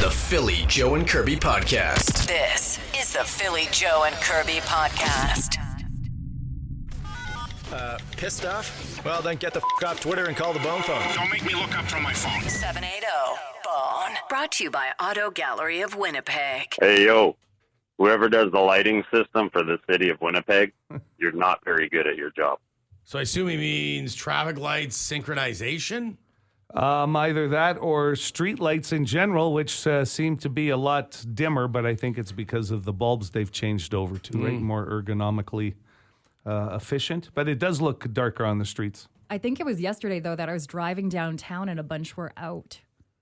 the Philly Joe and Kirby Podcast. This is the Philly Joe and Kirby Podcast. Pissed off? Well, then get the off Twitter and call the Bone phone. Don't make me look up from my phone. 780-BONE. Brought to you by Auto Gallery of Winnipeg. Hey, yo, whoever does the lighting system for the city of Winnipeg, you're not very good at your job. So I assume he means traffic lights synchronization? Either that or street lights in general, which seem to be a lot dimmer, but I think it's because of the bulbs they've changed over to, right? More ergonomically efficient. But it does look darker on the streets. I think it was yesterday, though, that I was driving downtown and a bunch were out.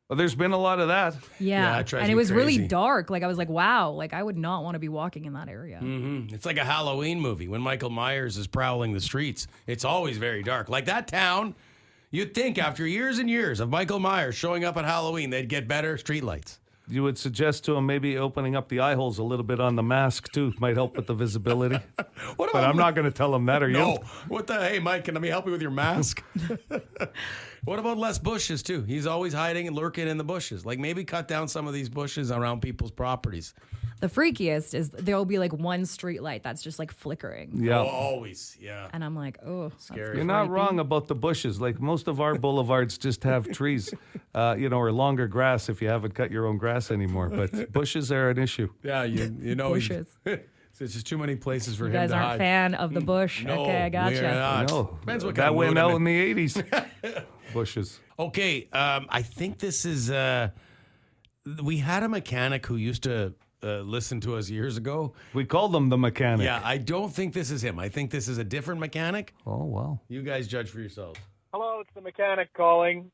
Well, there's been a lot of that. Yeah, it drives and it me was crazy. really dark. Like, I was like, wow, like, I would not want to be walking in that area. Mm-hmm. It's like a Halloween movie when Michael Myers is prowling the streets. It's always very dark. Like that town, you'd think after years and years of Michael Myers showing up at Halloween, they'd get better streetlights. You would suggest to him maybe opening up the eye holes a little bit on the mask, too. Might help with the visibility. But I'm not going to tell him that, are you? No. What the? Hey, Mike, can let me help you with your mask? What about less bushes, too? He's always hiding and lurking in the bushes. Like, maybe cut down some of these bushes around people's properties. The freakiest is there'll be like one street light that's just like flickering. Yeah. Oh, always, yeah. And I'm like, oh, Scary. You're not wrong about the bushes. Like most of our boulevards just have trees, or longer grass if you haven't cut your own grass anymore. But bushes are an issue. Yeah, you know. Bushes. There's just too many places for You him guys to aren't hide. a fan of the bush. No, Okay, I gotcha. we're not. No, Depends what that kind of went mood out I'm in the 80s. Bushes. Okay, I think this is. We had a mechanic who used to listen to us years ago. We called them the mechanic. Yeah, I don't think this is him. I think this is a different mechanic. Oh, wow. You guys judge for yourselves. Hello, it's the mechanic calling.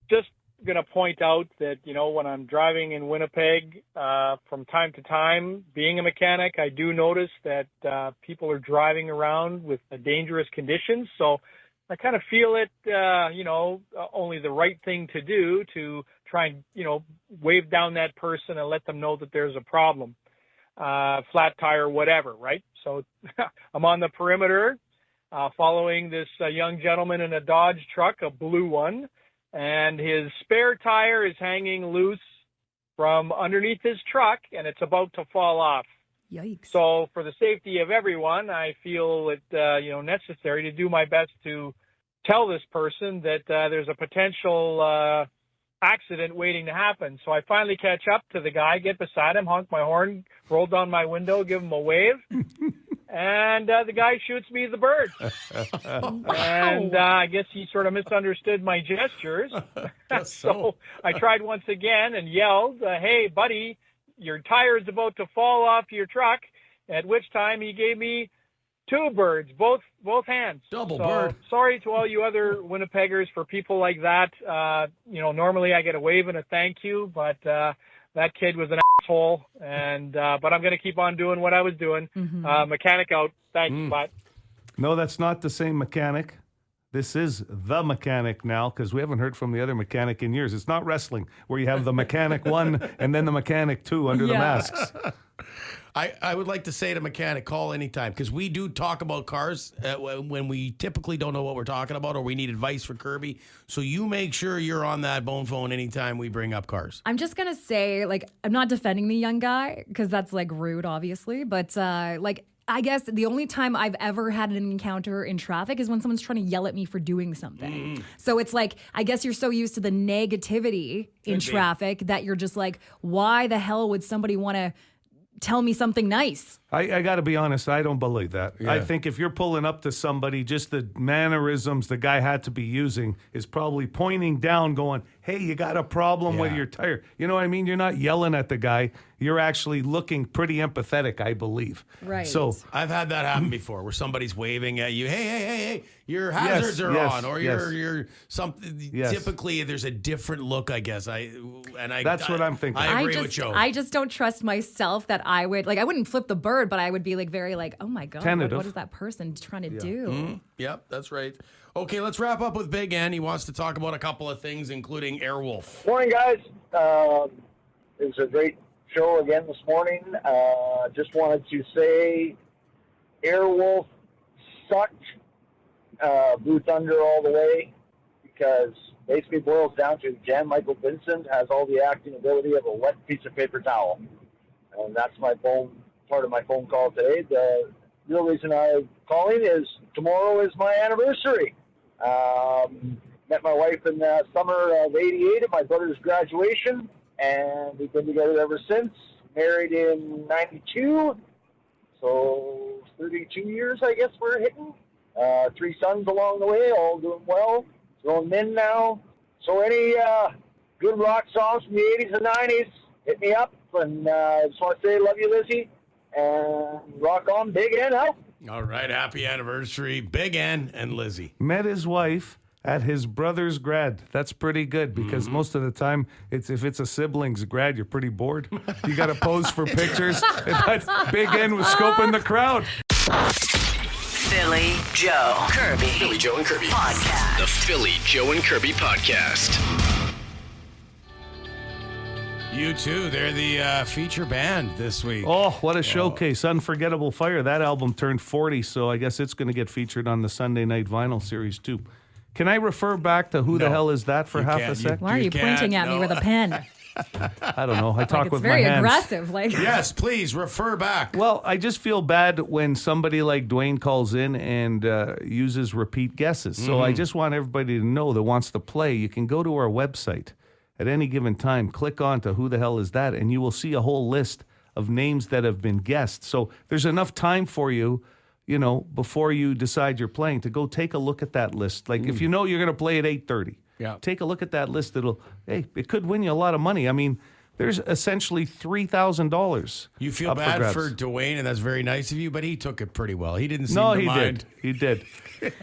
Just going to point out that, when I'm driving in Winnipeg, from time to time, being a mechanic, I do notice that people are driving around with dangerous conditions. So I kind of feel it, only the right thing to do to try and, wave down that person and let them know that there's a problem, flat tire, whatever, right? So I'm on the perimeter following this young gentleman in a Dodge truck, a blue one, and his spare tire is hanging loose from underneath his truck, and it's about to fall off. Yikes. So for the safety of everyone, I feel it, necessary to do my best to tell this person that there's a potential accident waiting to happen. So I finally catch up to the guy, get beside him, honk my horn, roll down my window, give him a wave, and the guy shoots me the bird. And I guess he sort of misunderstood my gestures. So I tried once again and yelled, hey, buddy, your tire is about to fall off your truck, at which time he gave me two birds, both hands. Double bird. Sorry to all you other Winnipeggers for people like that. Normally I get a wave and a thank you, but that kid was an asshole. And but I'm going to keep on doing what I was doing. Mechanic out. Thanks. Bye. No, that's not the same mechanic. This is the mechanic now because we haven't heard from the other mechanic in years. It's not wrestling where you have the mechanic 1 and then the mechanic 2 under the masks. I would like to say to mechanic, call anytime, because we do talk about cars when we typically don't know what we're talking about or we need advice for Kirby. So you make sure you're on that bone phone anytime we bring up cars. I'm just going to say, I'm not defending the young guy because that's, rude, obviously. But, I guess the only time I've ever had an encounter in traffic is when someone's trying to yell at me for doing something. So it's I guess you're so used to the negativity in traffic that you're just why the hell would somebody want to tell me something nice? I got to be honest, I don't believe that. Yeah. I think if you're pulling up to somebody, just the mannerisms the guy had to be using is probably pointing down going, hey, you got a problem with your tire. You know what I mean? You're not yelling at the guy. You're actually looking pretty empathetic, I believe. Right. So I've had that happen before where somebody's waving at you, hey, your hazards are on, or you're something. Yes. Typically, there's a different look, I guess. That's what I'm thinking. I agree with Joe. I just don't trust myself that I would, I wouldn't flip the bird, but I would be very oh my God, Tentative. what is that person trying to do? Yep, that's right. Okay, let's wrap up with Big N. He wants to talk about a couple of things, including Airwolf. Morning, guys. It was a great show again this morning. Just wanted to say Airwolf sucked. Blue Thunder all the way because basically boils down to Jan Michael Vincent has all the acting ability of a wet piece of paper towel. And that's part of my phone call today. The real reason I'm calling is tomorrow is my anniversary. Met my wife in the summer of '88 at my brother's graduation, and we've been together ever since. Married in '92, so 32 years, I guess we're hitting. 3 sons along the way, all doing well. Grown men now. So any good rock songs from the 80s and 90s, hit me up. And I just want to say love you, Lizzie, and rock on, Big N out. All right, happy anniversary, Big N and Lizzie. Met his wife at his brother's grad. That's pretty good because most of the time, if it's a sibling's grad, you're pretty bored. You got to pose for pictures. But Big N was scoping the crowd. Philly Joe Kirby. Philly Joe and Kirby Podcast. The Philly Joe and Kirby Podcast. U2, they're the feature band this week. Oh, what a showcase. Unforgettable Fire. That album turned 40, so I guess it's going to get featured on the Sunday Night Vinyl Series, too. Can I refer back to Who the Hell Is That for half a sec? Why are you pointing at me with a pen? I don't know. I talk It's with my very hands. aggressive. Like, Yes, please, refer back. Well, I just feel bad when somebody like Dwayne calls in and uses repeat guesses. So I just want everybody to know that wants to play, you can go to our website at any given time, click on to Who the Hell Is That, and you will see a whole list of names that have been guessed. So there's enough time for you, before you decide you're playing, to go take a look at that list. Like if you know you're going to play at 8:30, take a look at that list. It could win you a lot of money. I mean, there's essentially $3,000. You feel bad for Dwayne, and that's very nice of you, but he took it pretty well. He didn't seem to mind. He did.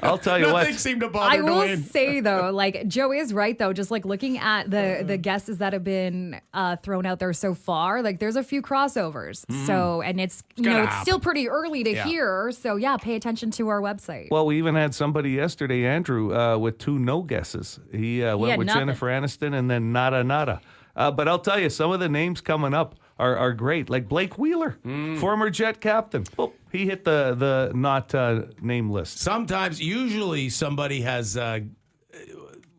I'll tell you what. Nothing seemed to bother I will Dwayne. say though, like Joe is right though. Just like looking at the guesses that have been thrown out there so far, like there's a few crossovers. So and it's it's still pretty early to hear. So yeah, pay attention to our website. Well, we even had somebody yesterday, Andrew, with 2 no guesses. He went with nothing. Jennifer Aniston and then nada. But I'll tell you, some of the names coming up are great. Like Blake Wheeler, former Jet captain. Well, he hit the not name list. Usually somebody has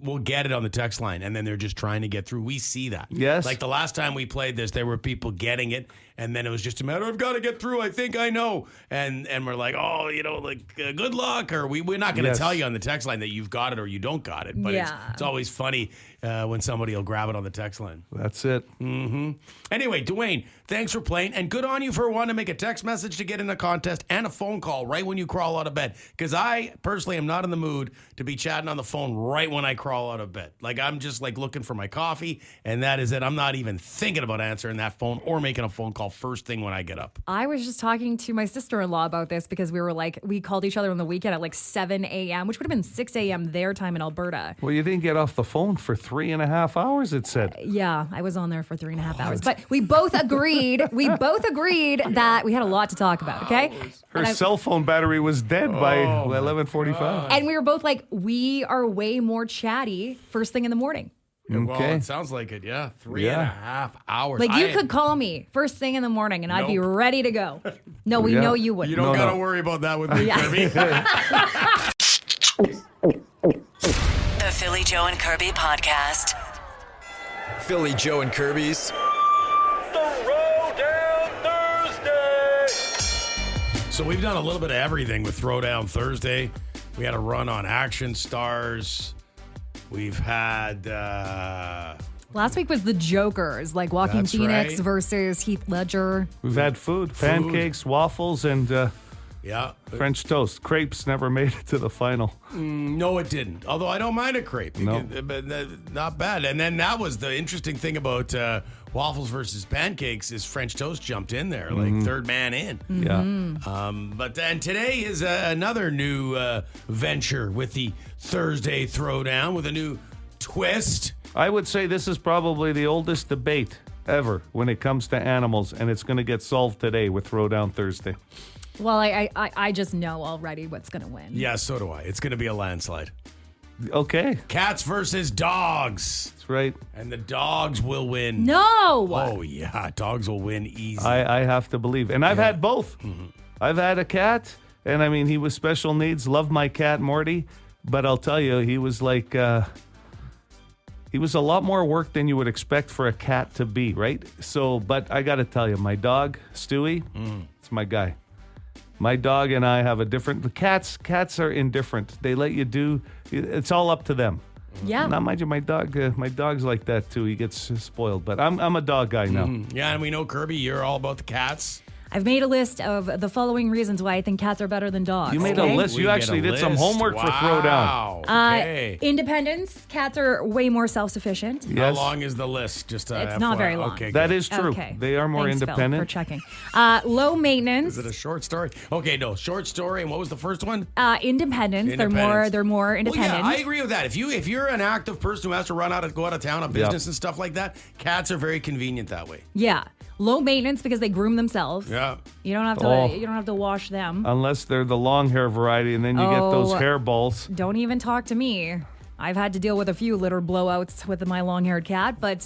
will get it on the text line, and then they're just trying to get through. We see that. Yes. Like the last time we played this, there were people getting it, and then it was just a matter of, I've got to get through. I think I know. And we're like, good luck. Or we're not going to tell you on the text line that you've got it or you don't got it. But it's always funny when somebody will grab it on the text line. That's it. Anyway, Dwayne, thanks for playing, and good on you for wanting to make a text message to get in a contest and a phone call right when you crawl out of bed. Because I personally am not in the mood to be chatting on the phone right when I crawl out of bed. Like I'm just like looking for my coffee, and that is it. I'm not even thinking about answering that phone or making a phone call first thing when I get up. I was just talking to my sister-in-law about this because we called each other on the weekend at like 7 a.m., which would have been 6 a.m. their time in Alberta. Well, you didn't get off the phone for 3.5 hours, it said. Yeah, I was on there for 3.5 hours. But we both agreed. That we had a lot to talk about, okay? Her cell phone battery was dead by 11:45. And we were both like, we are way more chatty first thing in the morning. Well, it sounds like it, 3.5 hours. Like you could call me first thing in the morning and I'd be ready to go. No, we know you wouldn't. You don't got to worry about that with me, Kirby. The Philly Joe and Kirby Podcast. Philly Joe and Kirby's Throwdown Thursday. So we've done a little bit of everything with Throwdown Thursday. We had a run on Action Stars. We've had... Last week was the Jokers, like Joaquin That's Phoenix right. versus Heath Ledger. We've had food, pancakes, waffles, and French toast. Crepes never made it to the final. No, it didn't. Although I don't mind a crepe. No. But not bad. And then that was the interesting thing about waffles versus pancakes is French toast jumped in there, like third man in. Yeah. But then today is another new venture with the Thursday Throwdown with a new twist. I would say this is probably the oldest debate ever when it comes to animals, and it's going to get solved today with Throwdown Thursday. Well, I just know already what's going to win. Yeah, so do I. It's going to be a landslide. Okay. Cats versus dogs. That's right. And the dogs will win. No! Oh, yeah. Dogs will win easy. I have to believe. And I've had both. I've had a cat, and I mean, he was special needs. Loved my cat, Morty. But I'll tell you, he was like... He was a lot more work than you would expect for a cat to be, right? So, but I got to tell you, my dog, Stewie, it's my guy. My dog and I have a different. The cats are indifferent. They let you do. It's all up to them. Yeah. Now, mind you, my dog's like that too. He gets spoiled, but I'm a dog guy now. Yeah, and we know, Kirby, you're all about the cats. I've made a list of the following reasons why I think cats are better than dogs. You made a list. You actually did some homework for Throwdown. Okay. Independence. Cats are way more self-sufficient. How long is the list? Just It's not very long. Okay, That good. is true. Okay. They are more Thanks, Phil, independent. for checking. Low maintenance. Is it a short story? Okay, no, short story. And what was the first one? Independence. They're more independent. Well, yeah, I agree with that. If you're an active person who has to go out of town on business and stuff like that, cats are very convenient that way. Yeah. Low maintenance because they groom themselves. Yeah. You don't have to. Oh. You don't have to wash them. Unless they're the long hair variety, and then you get those hair balls. Don't even talk to me. I've had to deal with a few litter blowouts with my long-haired cat, but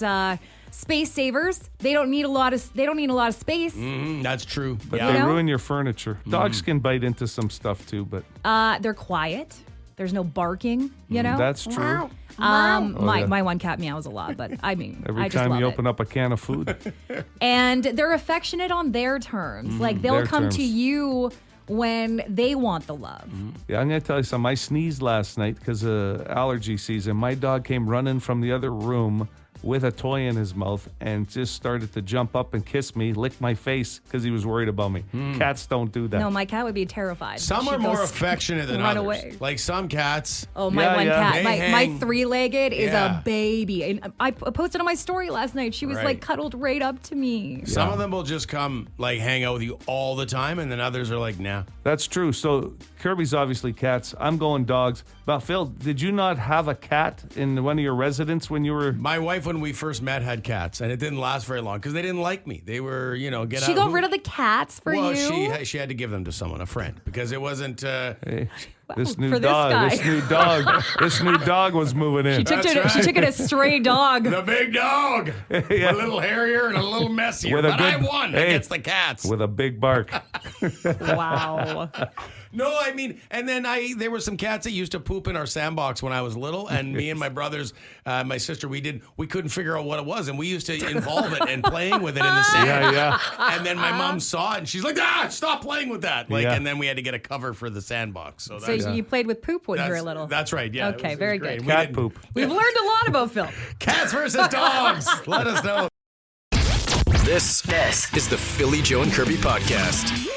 space savers. They don't need a lot of space. That's true. But Yeah. they know? ruin your furniture. Dogs can bite into some stuff too, but They're quiet. There's no barking. You know. that's true. My one cat meows a lot, but I mean, Every I just time love you it. open up a can of food. And they're affectionate on their terms. Like they'll their come terms. to you when they want the love. Yeah, I'm going to tell you something. I sneezed last night because of allergy season. My dog came running from the other room with a toy in his mouth and just started to jump up and kiss me, lick my face because he was worried about me. Cats don't do that. No, my cat would be terrified. Some She'd are go more affectionate than run others. away. Like some cats. Oh, my Yeah, one yeah. cat, They my hang- three-legged is Yeah. a baby. And I posted on my story last night. She was Right. like cuddled right up to me. Some of them will just come like hang out with you all the time, and then others are like, nah. That's true. So Kirby's obviously cats. I'm going dogs. But Phil, did you not have a cat in one of your residents when you were... My wife, when we first met, had cats, and it didn't last very long because they didn't like me. They were, get out. She got rid of the cats for Well, you. she had to give them to someone, a friend, because it wasn't. Hey, this new for this dog. guy. This new dog was moving in. She took That's it. She right. took it a stray dog. The big dog, Yeah. a little hairier and a little messier, With a but I good- won hey. against the cats. With a big bark. Wow. No, I mean, and then there were some cats that used to poop in our sandbox when I was little, and me and my brothers, my sister, we couldn't figure out what it was, and we used to involve it and playing with it in the sand. Yeah. And then my mom saw it, and she's like, stop playing with that. Yeah. And then we had to get a cover for the sandbox. So, So that's, you played with poop when you were little. That's right. Yeah. Okay, very great. good. We Cat didn't- poop. We've learned a lot about Phil. Cats versus dogs. Let us know. This is the Philly Joe and Kirby podcast.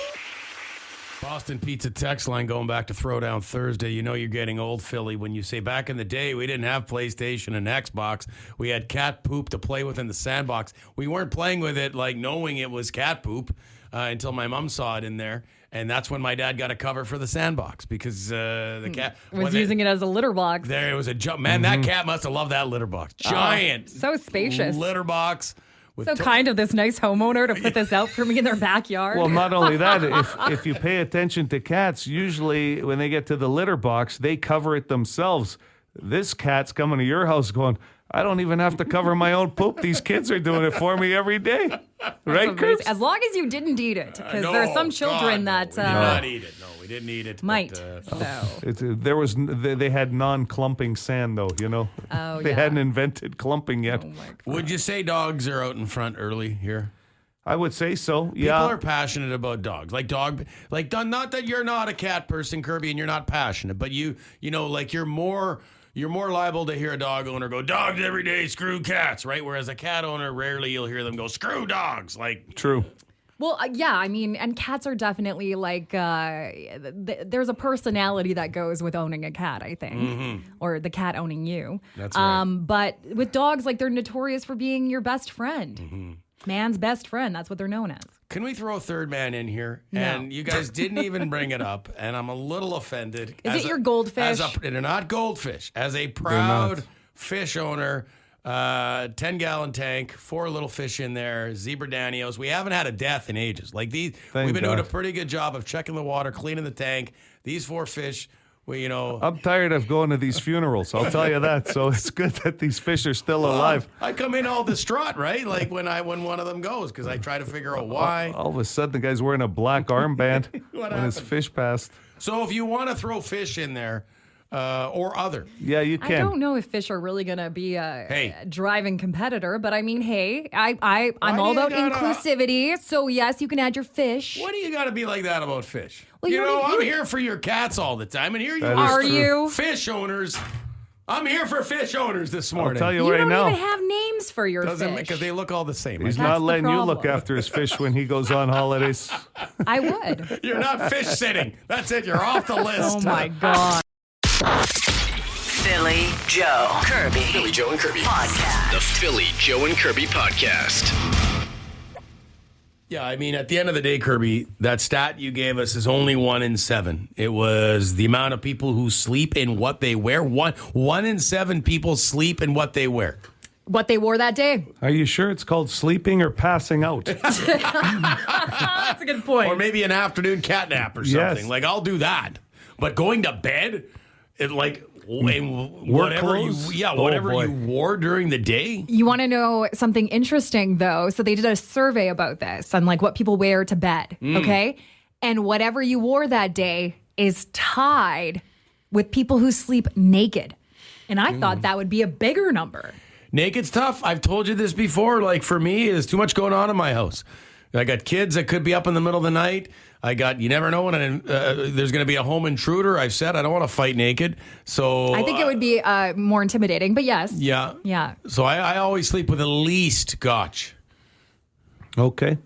Boston Pizza text line going back to Throwdown Thursday. You know you're getting old, Philly, when you say back in the day we didn't have PlayStation and Xbox. We had cat poop to play with in the sandbox. We weren't playing with it like knowing it was cat poop until my mom saw it in there. And that's when my dad got a cover for the sandbox because the cat Was using it as a litter box. There was a jump. Man, that cat must have loved that litter box. Giant. So spacious. Litter box. With So kind of this nice homeowner to put this out for me in their backyard. Well, not only that, if you pay attention to cats, usually when they get to the litter box, they cover it themselves. This cat's coming to your house going, I don't even have to cover my own poop. These kids are doing it for me every day. Right, Amazing. Chris? As long as you didn't eat it, because there are some children that we did not eat it. No, we didn't eat it. might. But, So They had non-clumping sand, though, Oh, They yeah. hadn't invented clumping yet. oh my God. would you say dogs are out in front early here? I would say so, People yeah. are passionate about dogs. Not that you're not a cat person, Kirby, and you're not passionate, but you're more liable to hear a dog owner go, dogs every day, screw cats, right? Whereas a cat owner, rarely you'll hear them go, screw dogs. Like, True. Well, yeah, I mean, and cats are definitely like, there's a personality that goes with owning a cat, I think, or the cat owning you. That's right. But with dogs, like they're notorious for being your best friend. Man's best friend. That's what they're known as. can we throw a third man in here? No. And you guys didn't even bring it up, and I'm a little offended. Is it your goldfish? They're not goldfish. As a proud fish owner, 10-gallon tank, 4 little fish in there, zebra danios. We haven't had a death in ages. Like these, Thank we've been doing a God. pretty good job of checking the water, cleaning the tank. These 4 fish, I'm tired of going to these funerals, I'll tell you that. So it's good that these fish are still alive. I come in all distraught, right? Like when one of them goes, because I try to figure out why. All of a sudden, the guy's wearing a black armband when his happened? fish passed. So if you want to throw fish in there, or other. Yeah, you I can. don't know if fish are really going to be a Hey. driving competitor, but I mean, hey, I'm do all you about gotta- inclusivity. So yes, you can add your fish. What do you got to be like that about fish? Well, you you know, don't I'm even- here for your cats all the time, and here you That are. is Are true. you? Fish owners. I'm here for fish owners this I'll morning. tell you You right don't now. even have names for your Doesn't fish. because they look all the same. He's I not the letting you look problem. after his fish when he goes on holidays. I would. You're not fish sitting. That's it. You're off the list. Oh my god. Philly Joe Kirby. Philly Joe and Kirby. Podcast. The Philly Joe and Kirby Podcast. Yeah, I mean, at the end of the day, Kirby, that stat you gave us is only 1 in 7. It was the amount of people who sleep in what they wear. One in 7 people sleep in what they wear. What they wore that day. Are you sure it's called sleeping or passing out? That's a good point. Or maybe an afternoon cat nap or something. Yes. Like, I'll do that. But going to bed, whatever clothes? whatever Oh, boy. you wore during the day. You want to know something interesting, though? So they did a survey about this on like what people wear to bed, okay? And whatever you wore that day is tied with people who sleep naked. And I thought that would be a bigger number. Naked's tough. I've told you this before. Like, for me, there's too much going on in my house. I got kids that could be up in the middle of the night. You never know when there's going to be a home intruder. I've said I don't want to fight naked. So I think it would be more intimidating, but yes. Yeah. Yeah. So I always sleep with at least gotch. Okay.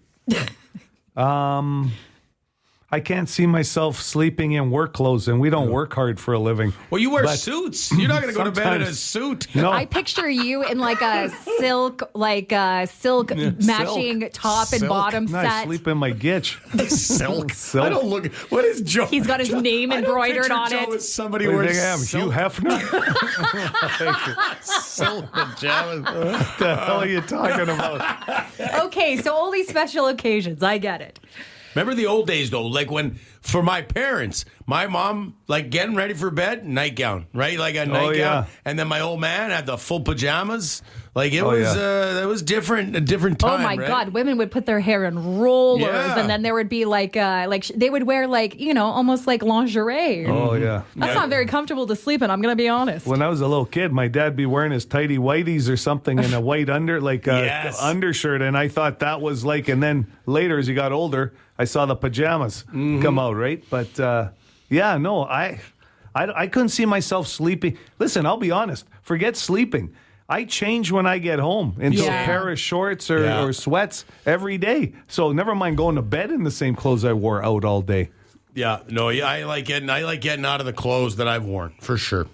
I can't see myself sleeping in work clothes, and we don't work hard for a living. Well, you wear But suits. You're not going to go to bed in a sometimes- suit. No, I picture you in like a silk matching top and Silk. bottom I set. sleep in my gitch. Silk. Silk. I don't look. What is Joe? He's got his name I don't embroidered picture on Joe it. as somebody What do you wears think I am, Hugh silk, Hefner? silk pajamas. What the hell are you talking about? Okay, so only special occasions. I get it. Remember the old days, though? Like when, for my parents, my mom, like getting ready for bed, nightgown, right? Like a nightgown. yeah. And then my old man had the full pajamas. Like it Oh, was, yeah. That was different, a different time. Oh my right? God, women would put their hair in rollers, Yeah. and then there would be like they would wear like almost like lingerie. Oh, yeah. That's not very comfortable to sleep in. I'm gonna be honest. When I was a little kid, my dad be wearing his tighty whities or something in a white Yes. undershirt, and I thought that was like. And then later, as he got older, I saw the pajamas come out, right? But yeah, no, I couldn't see myself sleeping. Listen, I'll be honest. Forget sleeping. I change when I get home into Yeah. a pair of shorts or, Yeah. or sweats every day. So never mind going to bed in the same clothes I wore out all day. Yeah, no, yeah, I like getting out of the clothes that I've worn, for sure.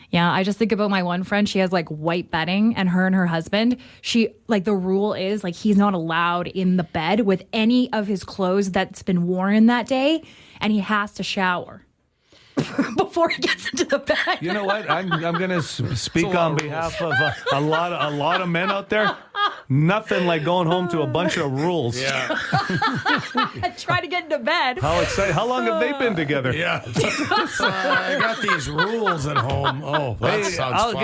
Yeah, I just think about my one friend. She has like white bedding, and her husband, she like the rule is like he's not allowed in the bed with any of his clothes that's been worn that day, and he has to shower before he gets into the bed. You know what? I'm going to speak on behalf of a lot of men out there. Nothing like going home to a bunch of rules. Yeah, Try to get into bed. How exciting! How long have they been together? yeah. I got these rules at home. Oh, that Hey, sounds I'll fun.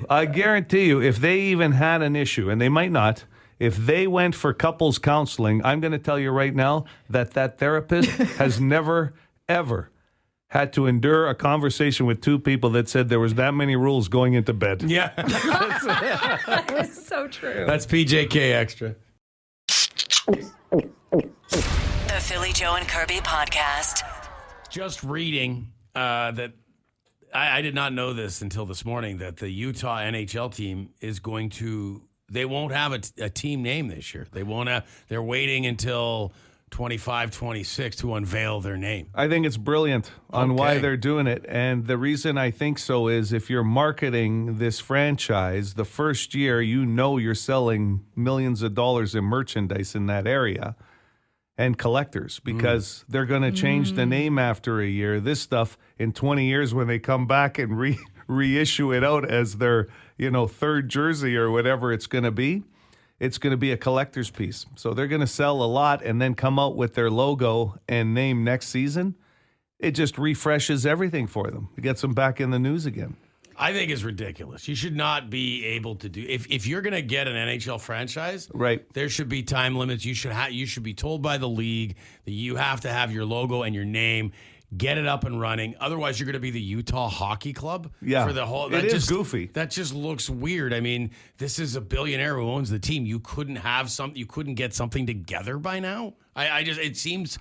I guarantee you, if they even had an issue, and they might not, if they went for couples counseling, I'm going to tell you right now that therapist has never, ever had to endure a conversation with two people that said there was that many rules going into bed. Yeah, It's so true. that's PJK extra. The Philly Joe and Kirby Podcast. Just reading that I did not know this until this morning that the Utah NHL team is going to. They won't have a team name this year. They won't have. They're waiting until 25, 26 to unveil their name. I think it's brilliant on why Okay. they're doing it. And the reason I think so is if you're marketing this franchise, the first year you're selling millions of dollars in merchandise in that area and collectors because they're going to change the name after a year. This stuff in 20 years when they come back and reissue it out as their, third jersey or whatever it's going to be. It's going to be a collector's piece. So they're going to sell a lot and then come out with their logo and name next season. It just refreshes everything for them. It gets them back in the news again. I think it's ridiculous. You should not be able to do if you're going to get an NHL franchise, Right. There should be time limits. You should be told by the league that you have to have your logo and your name get it up and running. Otherwise, you're going to be the Utah Hockey Club. Yeah, for the whole. it is goofy. That just looks weird. I mean, this is a billionaire who owns the team. You couldn't have something. You couldn't get something together by now. It seems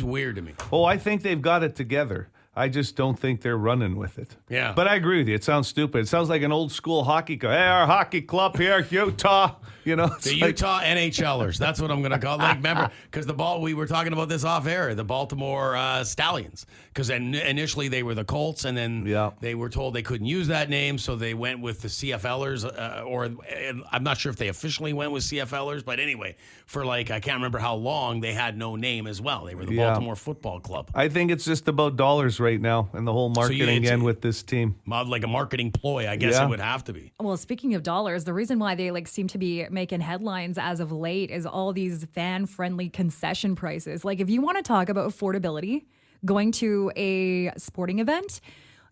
weird to me. Oh, I think they've got it together. I just don't think they're running with it. Yeah. But I agree with you. It sounds stupid. It sounds like an old school hockey club. Hey, our hockey club here, Utah. You know, the Utah NHLers. That's what I'm going to call it. Like, remember, because we were talking about this off air, the Baltimore Stallions. Because initially they were the Colts, and then they were told they couldn't use that name, so they went with the CFLers. And I'm not sure if they officially went with CFLers, but anyway, for I can't remember how long, they had no name as well. They were the Baltimore Football Club. I think it's just about dollars right now and the whole marketing end with this team. Like a marketing ploy, I guess it would have to be. Well, speaking of dollars, the reason why they seem to be making headlines as of late is all these fan-friendly concession prices. Like, if you want to talk about affordability, going to a sporting event,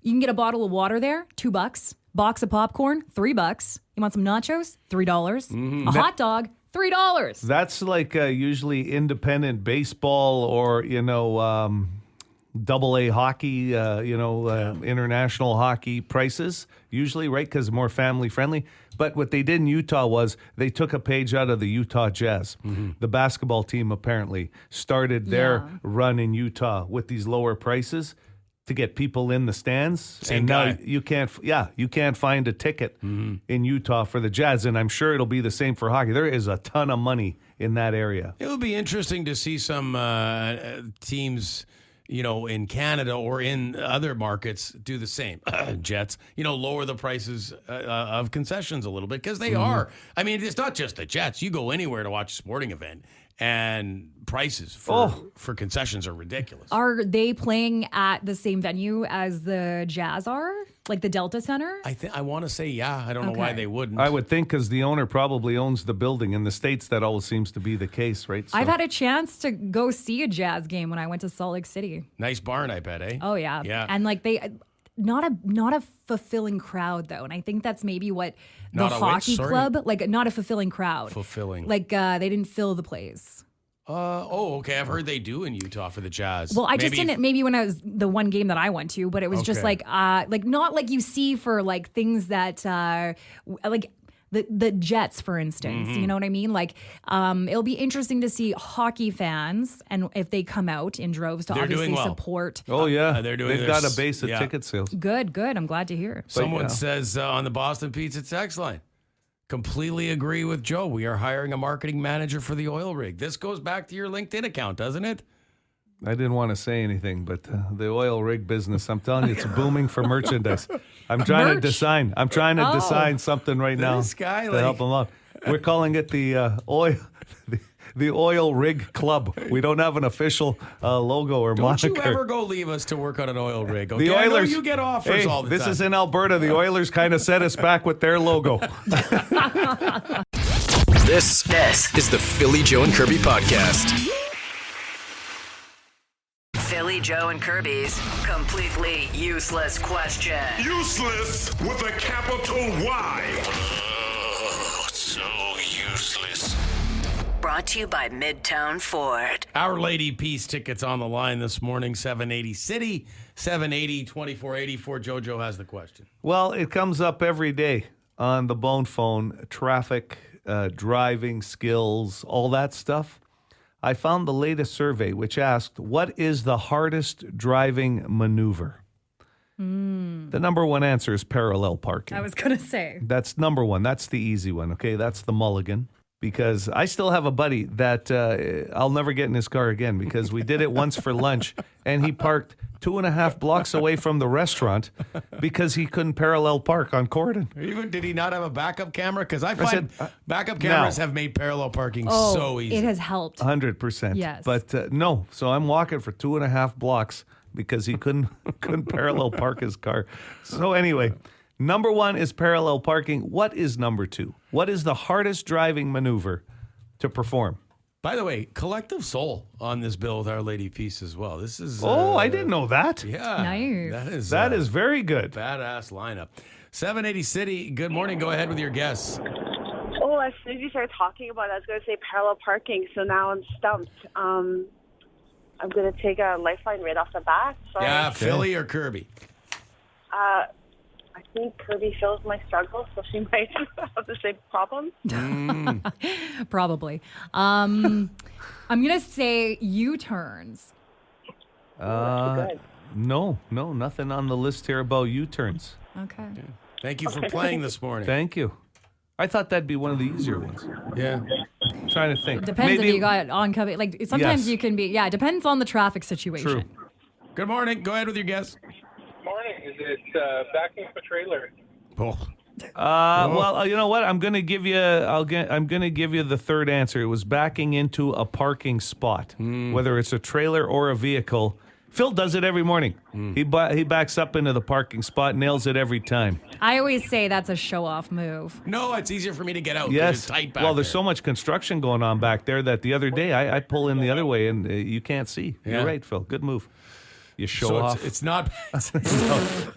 you can get a bottle of water there, $2. Box of popcorn, $3. You want some nachos? $3. A hot dog, $3. That's like usually independent baseball or, double-A hockey, international hockey prices, usually, right? Because more family-friendly. But what they did in Utah was they took a page out of the Utah Jazz. Mm-hmm. The basketball team apparently started their run in Utah with these lower prices to get people in the stands. Now you can't find a ticket in Utah for the Jazz, and I'm sure it'll be the same for hockey. There is a ton of money in that area. It would be interesting to see some teams, in Canada or in other markets do the same. Jets, lower the prices of concessions a little bit, because they are. I mean, it's not just the Jets. You go anywhere to watch a sporting event, and prices for concessions are ridiculous. Are they playing at the same venue as the Jazz are? Like the Delta Center? I want to say, I don't know why they wouldn't. I would think because the owner probably owns the building. In the States, that always seems to be the case, right? So. I've had a chance to go see a Jazz game when I went to Salt Lake City. Nice barn, I bet, eh? Oh, yeah. Yeah. And they... Not a fulfilling crowd, though. And I think that's maybe what the hockey club, not a fulfilling crowd. Fulfilling. They didn't fill the place. Okay. I've heard they do in Utah for the Jazz. Well, I just didn't, maybe when I was the one game that I went to, but it was just not like you see for things that, the Jets, for instance, you know what I mean? It'll be interesting to see hockey fans and if they come out in droves to obviously support. Oh, yeah. They've got a base of ticket sales. Good. I'm glad to hear. Someone says on the Boston Pizza text line, completely agree with Joe. We are hiring a marketing manager for the oil rig. This goes back to your LinkedIn account, doesn't it? I didn't want to say anything, but the oil rig business, I'm telling you, it's booming for merchandise. I'm trying to design. I'm trying to design something right now to help them out. We're calling it the oil rig club. We don't have an official logo or moniker. Don't you ever go leave us to work on an oil rig? Okay? The Oilers, I know you get offers all the time. This is in Alberta. The Oilers kind of set us back with their logo. This is the Philly Joe and Kirby podcast. Philly Joe and Kirby's completely useless question. Useless with a capital Y. So useless. Brought to you by Midtown Ford. Our Lady Peace tickets on the line this morning, 780 City, 780-2484. JoJo has the question. Well, it comes up every day on the bone phone, traffic, driving skills, all that stuff. I found the latest survey, which asked, what is the hardest driving maneuver? The number one answer is parallel parking. I was going to say. That's number one. That's the easy one, okay? That's the mulligan. Because I still have a buddy that I'll never get in his car again because we did it once for lunch, and he parked 2.5 blocks away from the restaurant because he couldn't parallel park on Corden. Even did he not have a backup camera? Because I find backup cameras have made parallel parking so easy. It has helped. 100%. Yes. But no, so I'm walking for 2.5 blocks because he couldn't parallel park his car. So anyway, number one is parallel parking. What is number two? What is the hardest driving maneuver to perform? By the way, Collective Soul on this bill with Our Lady Peace as well. This is I didn't know that. Yeah. Nice. That is very good. Badass lineup. 780 City, good morning. Go ahead with your guess. Oh, as soon as you started talking about it, I was going to say parallel parking, so now I'm stumped. I'm going to take a lifeline right off the bat. Sorry. Yeah, Philly or Kirby? I think Kirby feels my struggle, so she might have the same problem. Probably. I'm going to say U-turns. No, nothing on the list here about U-turns. Okay. Thank you for playing this morning. Thank you. I thought that'd be one of the easier ones. Yeah. Trying to think. Depends if you got oncoming. Like sometimes Yes. you can be. Yeah, it depends on the traffic situation. True. Good morning. Go ahead with your guess. Morning. Is it backing up a trailer? Oh. Well, you know what? I'm gonna give you. I'm gonna give you the third answer. It was backing into a parking spot, whether it's a trailer or a vehicle. Phil does it every morning. He backs up into the parking spot, nails it every time. I always say that's a show-off move. No, it's easier for me to get out. 'cause Yes. It's tight back Well, there's there. so much construction going on back there that the other day I pull in the other way and you can't see. Yeah. You're right, Phil. Good move. You show So off. it's not. It's not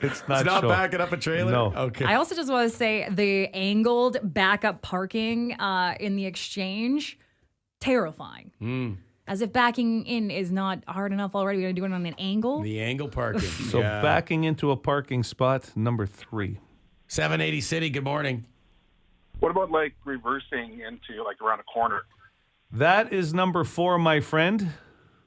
It's not show. backing up a trailer. No. Okay. I also just want to say the angled backup parking in the exchange, terrifying. As if backing in is not hard enough already. We're going to do it on an angle. The angle parking. So Yeah. backing into a parking spot, number 3. 780 City. Good morning. What about like reversing into like around a corner? That is number 4, my friend.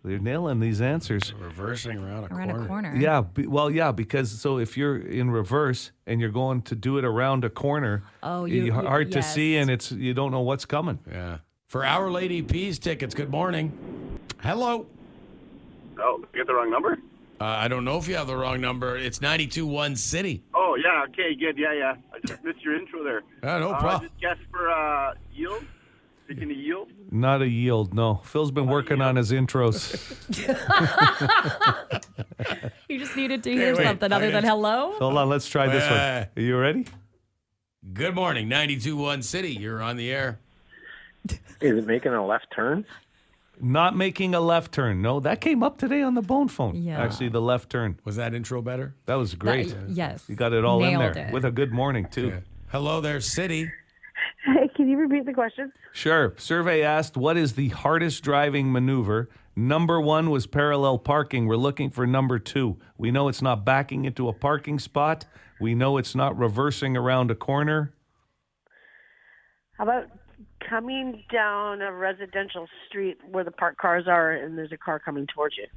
They're nailing these answers. Reversing around a Around corner. a corner. Yeah, because so if you're in reverse and you're going to do it around a corner, Oh, hard to yes. see and you don't know what's coming. Yeah. For Our Lady Peace tickets. Good morning. Hello. Oh, did I get the wrong number? I don't know if you have the wrong number. It's 92.1 City. Oh, yeah. Okay, good. Yeah. I just missed your intro there. No problem. Just guess for yield. Taking a yield. Not a yield, no. Phil's been working on his intros. You just needed to hear wait. something other than hello. Hold on, let's try this one. Are you ready? Good morning. 92.1 City. You're on the air. Is it making a left turn? Not making a left turn. No, that came up today on the bone phone. Yeah. Actually, the left turn. Was that intro better? That was great. Yes. You got it all in Nailed there it. with a good morning, too. Yeah. Hello there, City. Hey, can you repeat the question? Sure. Survey asked, what is the hardest driving maneuver? Number 1 was parallel parking. We're looking for number 2. We know it's not backing into a parking spot. We know it's not reversing around a corner. How about coming down a residential street where the parked cars are and there's a car coming towards you?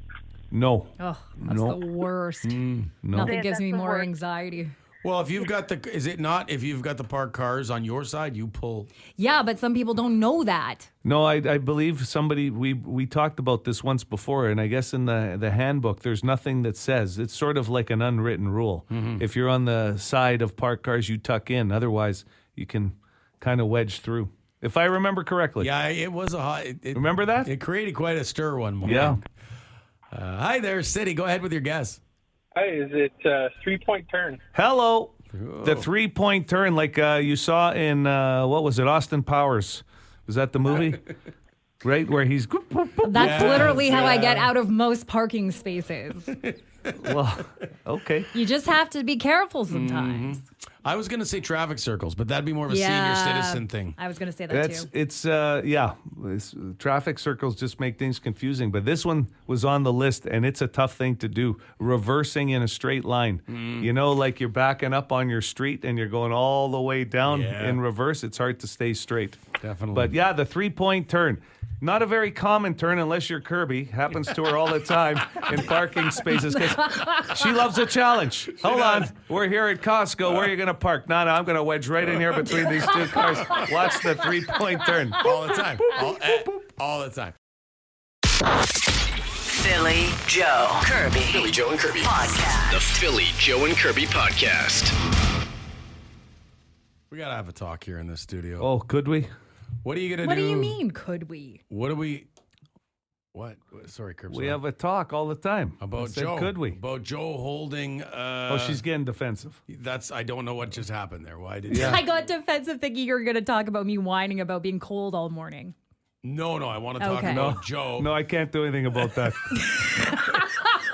No. Oh, that's No. the worst. No. Nothing gives That's me the more worst. anxiety. Well, if you've got is it not, if you've got the parked cars on your side, you pull. Yeah, but some people don't know that. No, I believe somebody, we talked about this once before, and I guess in the handbook, there's nothing that says. It's sort of like an unwritten rule. If you're on the side of parked cars, you tuck in. Otherwise, you can kind of wedge through. If I remember correctly. Yeah, it was a hot. Remember that? It created quite a stir one morning. Yeah. Hi there, City. Go ahead with your guess. Hi, is it 3-point turn? Hello. The 3-point turn, like you saw in, what was it, Austin Powers. Was that the movie? Right? Where he's... That's literally how I get out of most parking spaces. Well, okay. You just have to be careful sometimes. I was going to say traffic circles, but that'd be more of a senior citizen thing. I was going to say that too. It's traffic circles just make things confusing, but this one was on the list and it's a tough thing to do. Reversing in a straight line. You know, like you're backing up on your street and you're going all the way down in reverse. It's hard to stay straight. Definitely. But yeah, the 3-point turn. Not a very common turn unless you're Kirby. Happens to her all the time in parking spaces because she loves a challenge. Hold on. We're here at Costco. Where are you going to park? No, I'm going to wedge right in here between these two cars. Watch the 3-point turn. All the time. All the time. Philly Joe Kirby. Philly Joe and Kirby. Podcast. The Philly Joe and Kirby podcast. We got to have a talk here in the studio. Oh, could we? What are you going to What do? do you mean, could we? What do we... What? Sorry, Kirby. We have a talk all the time. About I said, Joe. Could we? About Joe holding... Oh, she's getting defensive. I don't know what just happened there. Why did you... I got defensive thinking you were going to talk about me whining about being cold all morning. No, I want to talk Okay. about Joe. No, I can't do anything about that.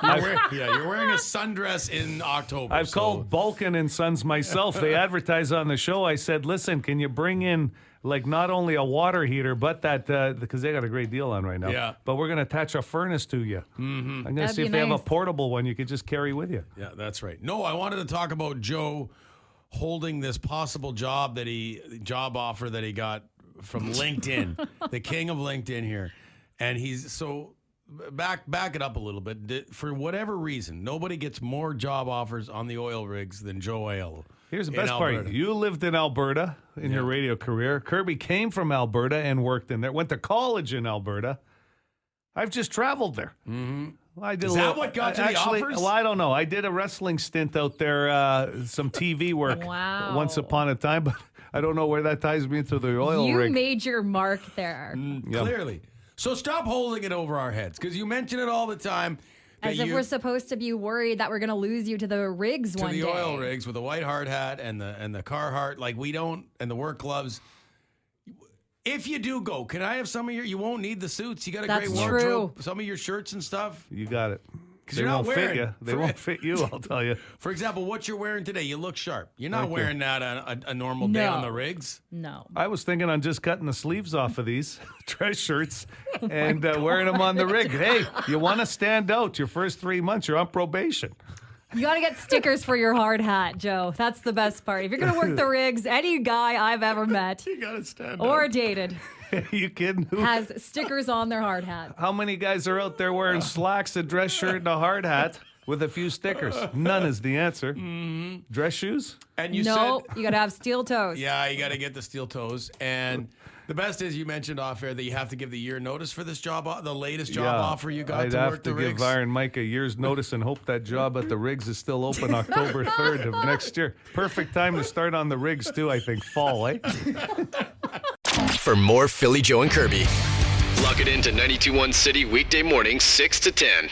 You're wearing a sundress in October. I've called Balkan and Sons myself. They advertise on the show. I said, listen, can you bring in like not only a water heater, but that, because they got a great deal on right now. Yeah. But we're going to attach a furnace to you. Mm-hmm. I'm going to see if they have a portable one you could just carry with you. Yeah, that's right. No, I wanted to talk about Joe holding this possible job offer that he got from LinkedIn, the king of LinkedIn here. And he's so back it up a little bit. For whatever reason, nobody gets more job offers on the oil rigs than Joe Aiello. Here's the best part. You lived in Alberta in your radio career. Kirby came from Alberta and worked in there. Went to college in Alberta. I've just traveled there. Mm-hmm. I did Is that what got to the offers? Well, I don't know. I did a wrestling stint out there, some TV work once upon a time, but I don't know where that ties me into the oil rig. You made your mark there. Clearly. So stop holding it over our heads, because you mention it all the time. As if we're supposed to be worried that we're going to lose you to the rigs one day. To the oil rigs with the white hard hat and the Carhartt, like we don't, and the work gloves. If you do go, can I have some of you won't need the suits. You got a great wardrobe. Some of your shirts and stuff. You got it. Because you're not wearing fit you. They won't fit you, I'll tell you. For example, what you're wearing today, you look sharp. You're not wearing that a normal day on the rigs. No. I was thinking on just cutting the sleeves off of these dress shirts and wearing them on the rig. Hey, you want to stand out. Your first 3 months, you're on probation. You got to get stickers for your hard hat, Joe. That's the best part. If you're going to work the rigs, any guy I've ever met you gotta stand or up. dated you kidding? has stickers on their hard hat. How many guys are out there wearing slacks, a dress shirt, and a hard hat with a few stickers? None is the answer. Mm-hmm. Dress shoes? And you said you got to have steel toes. Yeah, you got to get the steel toes. And the best is you mentioned off air that you have to give the year notice for this job, the latest job offer you got to work the rigs. I'd have to give Iron Mike a year's notice and hope that job at the rigs is still open October 3rd of next year. Perfect time to start on the rigs too, I think. Fall, eh? For more Philly, Joe, and Kirby, log it into 92.1 City weekday mornings 6 to 10.